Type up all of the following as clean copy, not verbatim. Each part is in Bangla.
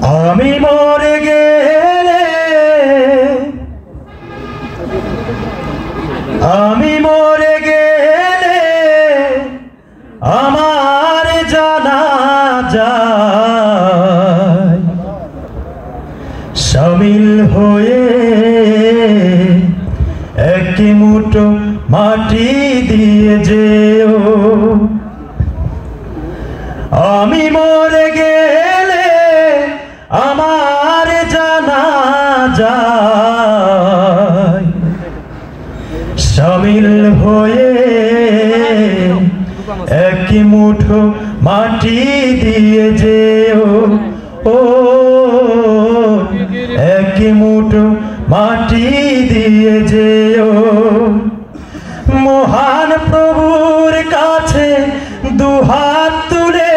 আমি মরে গেলে আমার জানাজায় শামিল হয়ে এক মুঠো মাটি দিয়ে যেও। আমি মরে গেলে আমার জানাজায় শামিল হয়ে এক মুঠো মাটি দিয়ে যেও। ও এক মুঠো মাটি দিয়ে যেও। মহান প্রভুর কাছে দুহাত তুলে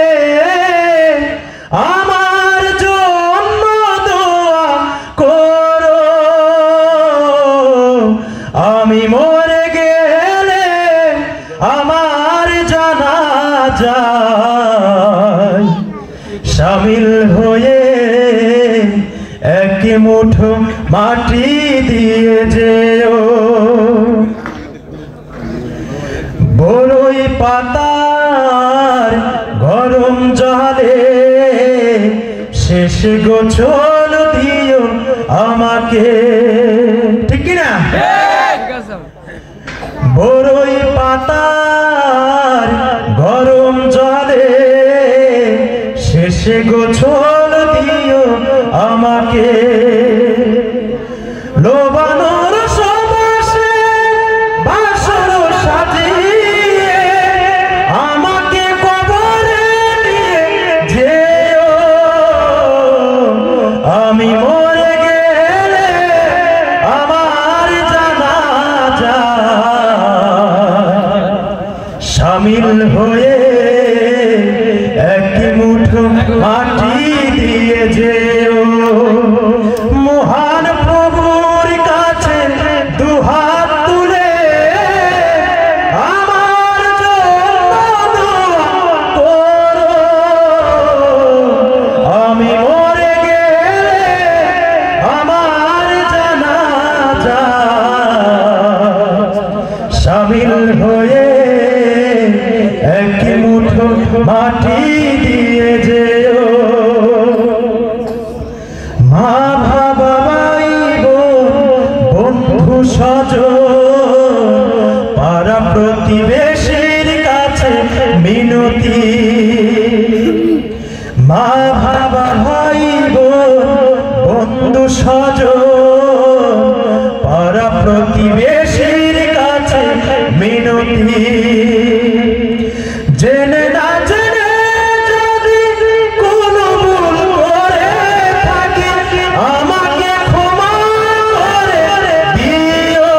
আমার জন্য দোয়া করো। আমি মরে গেলে আমার জানাজায় শামিল হয়ে এক মুঠো মাটি দিয়ে যেও। বড়ই পাতার গরম জলে শেষ গোছল দিও আমাকে, ঠিক না? বড়ই পাতার গরম জলে শেষ গোছল দিও আমাকে। লোবানোর সবাসে বাসর সাজিয়ে আমাকে কবরে নিয়ে যেও। আমি মরে গেলে আমার জানাজায় শামিল হয়ে এক মুঠো মাটি দিয়ে যেও। মহান প্রভুর কাছে দুহাত তুলে আমার জন্য দোয়া করো। আমি মরে গেলে আমার জানাজায় শামিল হয়ে এক মুঠো মাটি দিয়ে যেও। মা বাবা ভাই বন্ধু স্বজন পাড়া প্রতিবেশীর কাছে মিনতি। মা বাবা ভাই বন্ধু স্বজন পাড়া প্রতিবেশীর কাছে মিনতি। জেনে না জেনে যদি কোনো ভুল করে থাকি আমাকে ক্ষমা করে দিও।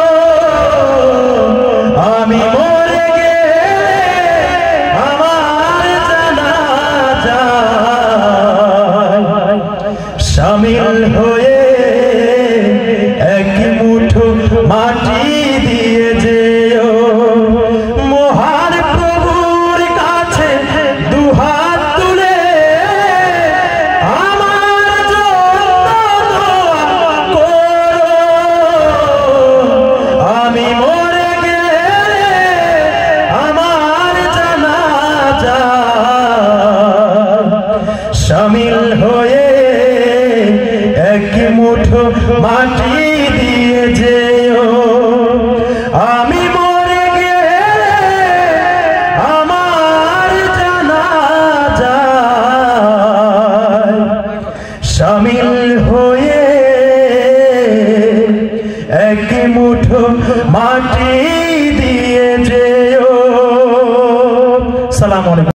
আমি মরে গেলে আমার জানাজায় শামিল হয়ে এক মুঠো মাটি দিয়ে যেও। মহান প্রভুর কাছে দুহাত তুলে আমার জন্য দোয়া করো। আমি মরে গেলে আমার জানাজায় শামিল হয়ে এক মুঠো মাটি দিয়ে যেও। আমি মরে গেলে আমার জানাজায় শামিল হয়ে এক মুঠো মাটি দিয়ে যেও। সালাম আলাইকুম।